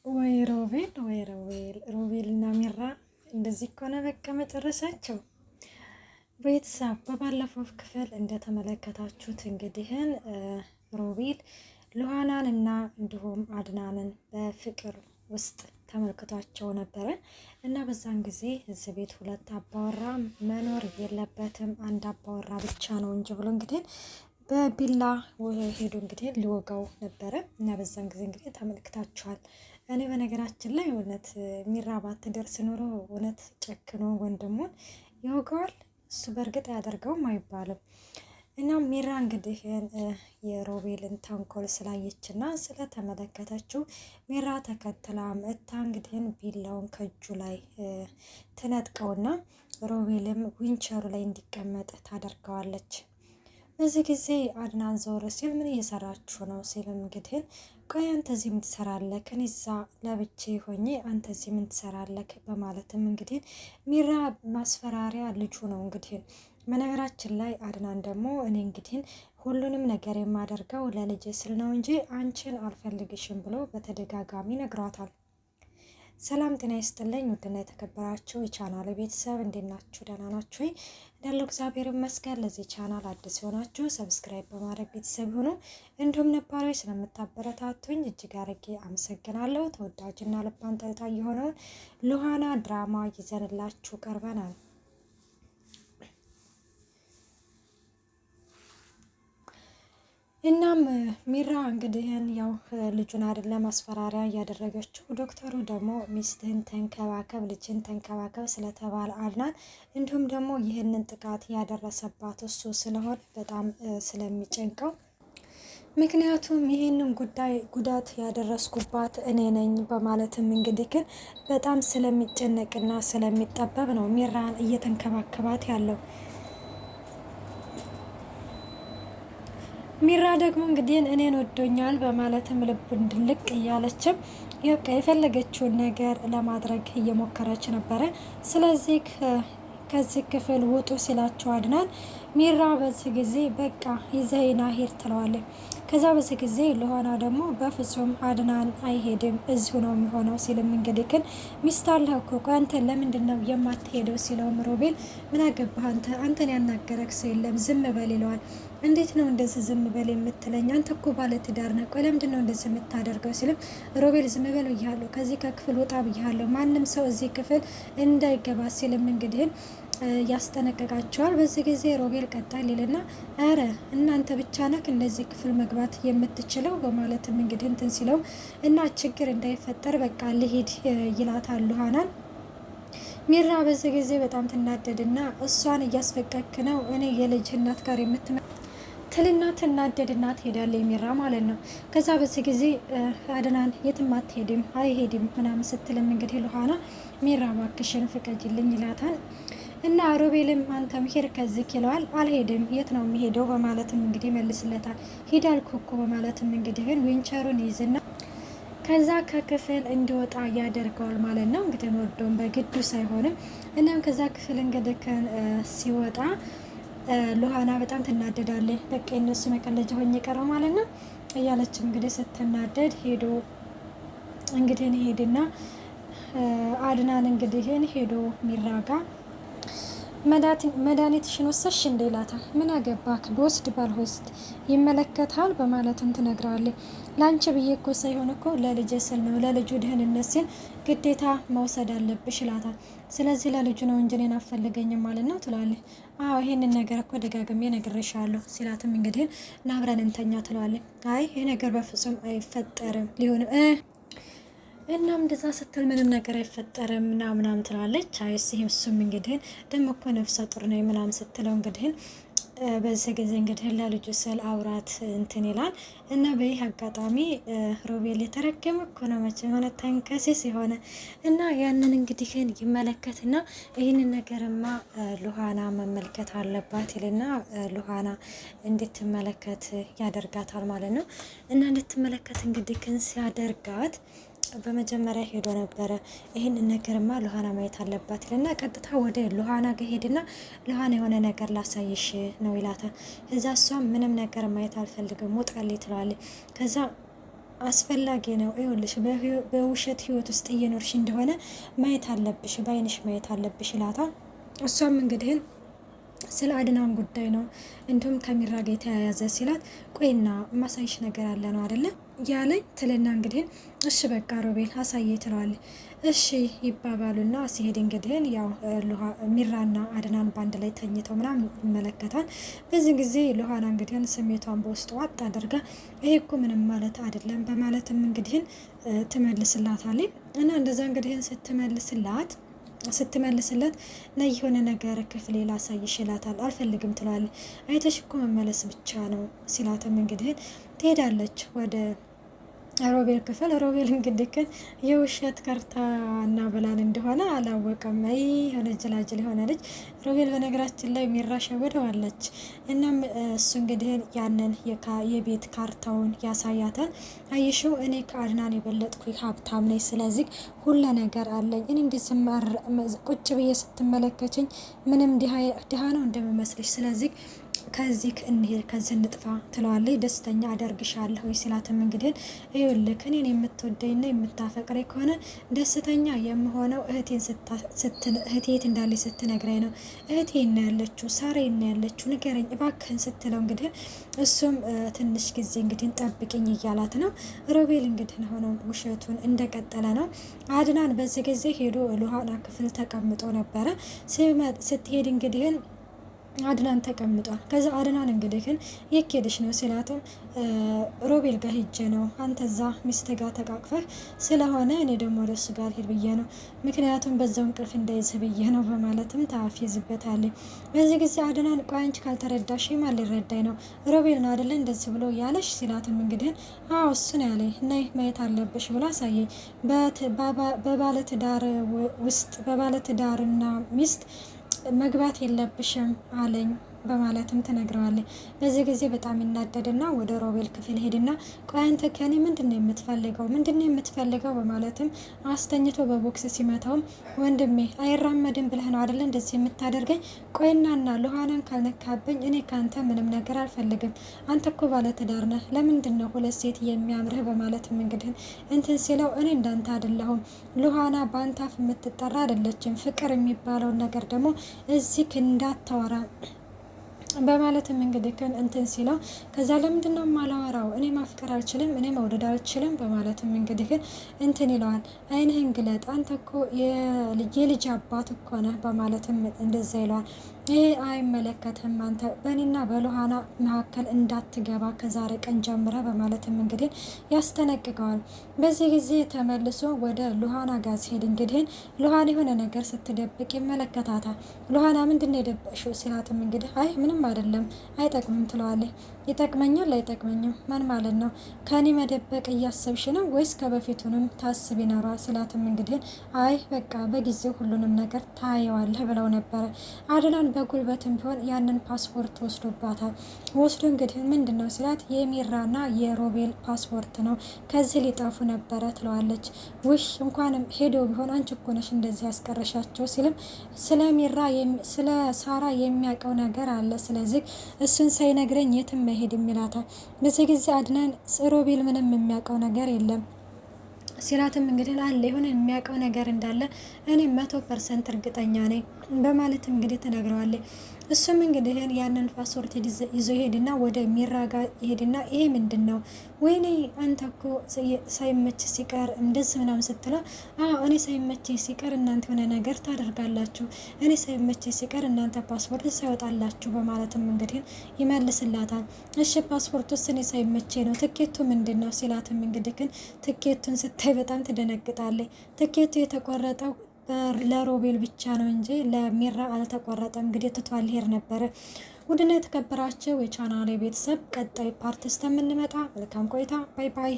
ወይ ሮቤል እና ሚራ እንደዚህ እኮ ነው በቃ መጨረሻቸው። ቤተሰብ በባለፈው ክፍል እንደተመለከታችሁት እንግዲህን ሮቤል ሉሃናን እና እንዲሁም አድናንን በፍቅር ውስጥ ተመልክቷቸው ነበረ እና በዛን ጊዜ እዚህ ቤት ሁለት አባወራ መኖር የለበትም አንድ አባወራ ብቻ ነው እንጂ ብሎ እንግዲህ በቢላ ሄዶ እንግዲህ ሊወጋው ነበረ እና በዛን ጊዜ እንግዲህ ተመልክታችኋል። እኔ በነገራችን ላይ እውነት ሚራባት ደርስ ኖሮ እውነት ጨክኖ ወንድሙን ይወጋዋል። እሱ በእርግጥ ያደርገውም አይባልም እና ሚራ እንግዲህ የሮቤልን ተንኮል ስላየችና ስለተመለከተችው ሚራ ተከትላ መታ እንግዲህ ቢላውን ከእጁ ላይ ትነጥቀውና ሮቤልም ዊንቸሩ ላይ እንዲቀመጥ ታደርገዋለች። በዚህ ጊዜ አድናን ዞር ሲል ምን እየሰራችሁ ነው ሲልም እንግዲህ ቆይ አንተ እዚህ ምን ትሰራለህ? ከኔዛ ለብቼ ሆኜ አንተ እዚህ ምን ትሰራለህ? በማለትም እንግዲህ ሚራ ማስፈራሪያ ልጁ ነው እንግዲህ። በነገራችን ላይ አድናን ደግሞ እኔ እንግዲህ ሁሉንም ነገር የማደርገው ለልጄ ስል ነው እንጂ አንቺን አልፈልግሽም ብሎ በተደጋጋሚ ነግሯታል። ሰላም ጤና ይስጥልኝ ውድና የተከበራችሁ የቻናል ቤተሰብ እንዴት ናችሁ? ደህና ናችሁ ወይ? እንዳለው እግዚአብሔር ይመስገን። ለዚህ ቻናል አዲስ ሆናችሁ ሰብስክራይብ በማድረግ ቤተሰብ ሆኖ እንዲሁም ነባሮች ስለምታበረታቱኝ እጅግ አድርጌ አመሰግናለሁ። ተወዳጅና ልብ አንጠልጣይ የሆነውን ሉሃና ድራማ ይዘንላችሁ ቀርበናል። እናም ሚራ እንግዲህን ያው ልጁን አይደለም ማስፈራሪያ እያደረገችው፣ ዶክተሩ ደግሞ ሚስትህን ተንከባከብ ልጅን ተንከባከብ ስለተባለ አድናን እንዲሁም ደግሞ ይህንን ጥቃት ያደረሰባት እሱ ስለሆነ በጣም ስለሚጨንቀው፣ ምክንያቱም ይህንን ጉዳት ያደረስኩባት እኔ ነኝ በማለትም እንግዲህ ግን በጣም ስለሚጨነቅና ስለሚጠበብ ነው ሚራን እየተንከባከባት ያለው። ሚራ ደግሞ እንግዲህ እኔን ወዶኛል በማለትም ልብ እንድልቅ እያለችም የፈለገችውን ነገር ለማድረግ እየሞከረች ነበረ። ስለዚህ ከዚህ ክፍል ውጡ ሲላቸው አድናን ሚራ በዚህ ጊዜ በቃ ይዘይና ሄድ ትለዋለች። ከዛ በዚህ ጊዜ ሉሃና ደግሞ በፍጹም አድናን አይሄድም እዚሁ ነው የሚሆነው ሲልም እንግዲህ ግን ሚስት አለህ እኮ አንተ ለምንድን ነው የማትሄደው ሲለውም ሮቤል ምን አገባህ አንተን ያናገረክ ሰው የለም ዝም በል ይለዋል። እንዴት ነው እንደዚህ ዝም በል የምትለኝ? አንተ እኮ ባለ ትዳር ነህ። ቆይ ለምንድን ነው እንደዚህ የምታደርገው ሲልም ሮቤል ዝም በል ብያለሁ፣ ከዚህ ከክፍል ወጣ ብያለሁ፣ ማንም ሰው እዚህ ክፍል እንዳይገባ ሲልም እንግዲህ ያስጠነቀቃቸዋል። በዚህ ጊዜ ሮቤል ቀጣል ይልና አረ እናንተ ብቻ ነክ እንደዚህ ክፍል መግባት የምትችለው በማለትም እንግዲህ እንትን ሲለው እና ችግር እንዳይፈጠር በቃ ልሂድ ይላታል ሉሃናን። ሚራ በዚህ ጊዜ በጣም ትናደድና እሷን እያስፈቀክ ነው እኔ የልጅ እናት ጋር ትልና ትናደድና ትሄዳለች ሚራ ማለት ነው። ከዛ በዚህ ጊዜ አድናን የትም አትሄድም አይሄድም ምናምን ስትልም እንግዲህ ሉሃና ሚራ እባክሽን ፍቀጅልኝ ይላታል። እና ሮቤልም አንተም ሄድ ከዚህ ይለዋል። አልሄድም የት ነው የሚሄደው በማለትም እንግዲህ መልስለታል። ሂድ አልኩህ እኮ በማለትም እንግዲህ ዊንቸሩን ይዝና ከዛ ከክፍል እንዲወጣ ያደርገዋል ማለት ነው። እንግዲህ ወዶም በግዱ ሳይሆንም እናም ከዛ ክፍል እንግዲህ ሲወጣ ሉሃና በጣም ትናደዳለች። በቃ እነሱ መቀለጃ ሆኜ ቀረው ማለት ነው እያለችም እንግዲህ ስትናደድ ሄዶ እንግዲህ ሄድና አድናን እንግዲህ ሄዶ ሚራጋ መድኃኒትሽን ወሰድሽ እንደ ይላታል። ምን አገባክ በወስድ ባልወስድ ይመለከታል በማለትም ትነግረዋለች። ላንቺ ብዬ እኮ ሳይሆን እኮ ለልጅ ስል ነው ለልጁ ደህንነት ሲል ግዴታ መውሰድ አለብሽ ይላታል። ስለዚህ ለልጁ ነው እንጂ እኔን አትፈልገኝም ማለት ነው ትላለች። አዎ ይሄንን ነገር እኮ ደጋግሜ ነግሬሻለሁ ሲላትም እንግዲህ አብረን እንተኛ ትለዋለች። አይ ይሄ ነገር በፍጹም አይፈጠርም ሊሆንም እናም እንደዛ ስትል ምንም ነገር አይፈጠርም ምናምን ትላለች። አይስ ይሄም እሱም እንግዲህ ደግሞ እኮ ነፍሰ ጡር ነው ምናምን ስትለው እንግዲህ በዚህ ጊዜ እንግዲህ ለልጁ ስል አውራት እንትን ይላል እና በይህ አጋጣሚ ሮቤል የተረገመ እኮ ነው መቼም የሆነ ተንከሴስ የሆነ እና ያንን እንግዲህ ይመለከትና ይህንን ነገርማ ሉሃና መመልከት አለባት ይልና ሉሃና እንድትመለከት ያደርጋታል ማለት ነው። እና እንድትመለከት እንግዲህ ሲያደርጋት በመጀመሪያ ሄዶ ነበረ ይህንን ነገርማ ሉሃና ማየት አለባት ይልና ቀጥታ ወደ ሉሃና ጋር ሄድና ሉሃና የሆነ ነገር ላሳይሽ ነው ይላታል። እዛ እሷም ምንም ነገር ማየት አልፈልግም ውጣልኝ ትላለች። ከዛ አስፈላጊ ነው። ይኸውልሽ በውሸት ህይወት ውስጥ እየኖርሽ እንደሆነ ማየት አለብሽ፣ በአይንሽ ማየት አለብሽ ይላታል። እሷም እንግዲህ ስለ አድናን ጉዳይ ነው እንዲሁም ከሚራ ጋር የተያያዘ ሲላት፣ ቆይና ማሳይሽ ነገር አለ ነው አይደለ ያለኝ ትልና እንግዲህ እሺ በቃ ሮቤል አሳየ ትለዋለች። እሺ ይባባሉና ሲሄድ እንግዲህ ያው ሚራና አድናን ባንድ ላይ ተኝተው ምናምን ይመለከታል። በዚህ ጊዜ ሉሃና እንግዲህ ስሜቷን በውስጡ ዋጥ አድርጋ ይሄ እኮ ምንም ማለት አይደለም በማለትም እንግዲህ ትመልስላታለች። እና እንደዛ እንግዲህ ስትመልስለት ነይ የሆነ ነገር ክፍሌ ላሳይሽ ይላታል። አልፈልግም ትለዋለች። አይተሽ እኮ መመለስ ብቻ ነው ሲላትም እንግዲህ ትሄዳለች ወደ ሮቤል ክፍል። ሮቤል እንግዲህ ግን የውሸት ከርታ እና ብላን እንደሆነ አላወቀም። የሆነ ጅላጅል የሆነ ልጅ ሮቤል በነገራችን ላይ የሚራሸውደዋለች። እናም እሱ እንግዲህ ያንን የቤት ካርታውን ያሳያታል። አይሽው እኔ ከአድናን የበለጥኩ ሀብታም ነኝ፣ ስለዚህ ሁለ ነገር አለኝ። እኔ እንዲስማር ቁጭ ብዬ ስትመለከችኝ ምንም ድሃ ነው እንደምመስልሽ፣ ስለዚህ ከዚህ እንሄድ ከዚህ እንጥፋ ትለዋለች። ደስተኛ አደርግሻለሁ ሲላትም እንግዲህ ይኸውልህ እኔን የምትወደኝና የምታፈቅረኝ ከሆነ ደስተኛ የምሆነው እህቴ የት እንዳለች ስትነግረኝ ነው። እህቴ ነው ያለችው፣ ሳሬ ነው ያለችው፣ ንገረኝ እባክህን ስትለው እንግዲህ እሱም ትንሽ ጊዜ እንግዲህ ጠብቅኝ እያላት ነው። ሮቤል እንግዲህ ሆነው ውሸቱን እንደቀጠለ ነው። አድናን በዚህ ጊዜ ሄዶ ሉሃና ክፍል ተቀምጦ ነበረ። ስትሄድ እንግዲህ አድናን ተቀምጧል። ከዛ አድናን እንግዲህ ግን የት ሄደሽ ነው ሲላትም ሮቤል ጋር ሂጄ ነው፣ አንተ እዛ ሚስት ጋር ተቃቅፈህ ስለሆነ እኔ ደግሞ ወደሱ ጋር ሄድ ብዬ ነው፣ ምክንያቱም በዛው እንቅልፍ እንዳይዝ ብዬ ነው በማለትም ታፌዝበታለች። በዚህ ጊዜ አድናን ቆይ አንቺ ካልተረዳሽ ማን ሊረዳኝ ነው? ሮቤል ነው አይደለ እንደዚህ ብሎ ያለሽ ሲላትም እንግዲህ አዎ እሱ ነው ያለኝ፣ ነይ ማየት አለብሽ ብሎ አሳየኝ። በባለትዳር ውስጥ በባለትዳርና ሚስት መግባት የለብሽም አለኝ በማለትም ትነግረዋለች። በዚህ ጊዜ በጣም ይናደድና ወደ ሮቤል ክፍል ሄድና ቆይ አንተ ከኔ ምንድነው የምትፈልገው በማለትም አስተኝቶ በቦክስ ሲመታውም ወንድሜ አይራመድም ብለህ ነው አይደለ እንደዚህ የምታደርገኝ? ቆይናና ሉሃናን ካልነካብኝ እኔ ካንተ ምንም ነገር አልፈልግም። አንተ እኮ ባለትዳር ነህ፣ ለምንድነው ሁለት ሴት የሚያምርህ? በማለትም እንግዲህ እንትን ሲለው እኔ እንዳንተ አይደለሁም፣ ሉሃና በአንተ አፍ የምትጠራ አይደለችም፣ ፍቅር የሚባለውን ነገር ደግሞ እዚህ እንዳታወራ በማለትም እንግዲህ ግን እንትን ሲለው ከዛ ለምንድን ነው የማላወራው? እኔ ማፍቀር አልችልም፣ እኔ መውደድ አልችልም በማለትም እንግዲህ ግን እንትን ይለዋል። አይንህን ግለጥ፣ አንተ እኮ የልጅ አባት እኮ ነህ በማለትም እንደዛ ይለዋል። ይሄ አይመለከትም፣ አንተ በእኔና በሉሃና መካከል እንዳትገባ ከዛሬ ቀን ጀምረ በማለትም እንግዲህ ያስጠነቅቀዋል። በዚህ ጊዜ ተመልሶ ወደ ሉሃና ጋር ሲሄድ እንግዲህ ሉሃና የሆነ ነገር ስትደብቅ ይመለከታታል። ሉሃና ምንድን ነው የደበቅሽው ሲላትም እንግዲህ አይ ምንም አይደለም አይጠቅምም ትለዋለች። ይጠቅመኛል አይጠቅመኝም ማን ማለት ነው? ከኔ መደበቅ እያሰብሽ ነው ወይስ ከበፊቱንም ታስብ ይኖራል ሲላትም እንግዲህ አይ በቃ በጊዜው ሁሉንም ነገር ታየዋለህ ብለው ነበረ። አድናን በጉልበትም ቢሆን ያንን ፓስፖርት ወስዶባታል። ወስዶ እንግዲህ ምንድን ነው ሲላት የሚራና የሮቤል ፓስፖርት ነው፣ ከዚህ ሊጠፉ ነበረ ትለዋለች። ውሽ እንኳንም ሄዶ ቢሆን አንቺ እኮ ነሽ እንደዚህ ያስቀረሻቸው ሲልም ስለ ሳራ የሚያውቀው ነገር አለ፣ ስለዚህ እሱን ሳይነግረኝ የትም መሄድ የሚላታል። በዚህ ጊዜ አድናን ሮቤል ምንም የሚያውቀው ነገር የለም ሲላትም እንግዲህ አለ የሆነ የሚያውቀው ነገር እንዳለ እኔ 100% እርግጠኛ ነኝ በማለትም እንግዲህ ትነግረዋለች። እሱም እንግዲህ ያንን ፓስፖርት ይዞ ይሄድና ወደ ሚራ ጋር ይሄድና ይሄ ምንድን ነው? ወይኔ አንተ እኮ ሳይመች ሲቀር እንደዚህ ምናምን ስትለው እኔ ሳይመች ሲቀር እናንተ የሆነ ነገር ታደርጋላችሁ፣ እኔ ሳይመች ሲቀር እናንተ ፓስፖርት ሳይወጣላችሁ በማለትም እንግዲህ ይመልስላታል። እሺ ፓስፖርት ውስጥ እኔ ሳይመች ነው፣ ትኬቱ ምንድን ነው ሲላትም እንግዲህ ግን ትኬቱን ስታይ በጣም ትደነግጣለች። ትኬቱ የተቆረጠው ለሮቤል ብቻ ነው እንጂ ለሚራ አልተቆረጠም። እንግዲህ ትቷል ሊሄድ ነበረ። ውድና የተከበራቸው የቻናሌ ቤተሰብ ቀጣይ ፓርት እስከምንመጣ መልካም ቆይታ። ባይ ባይ።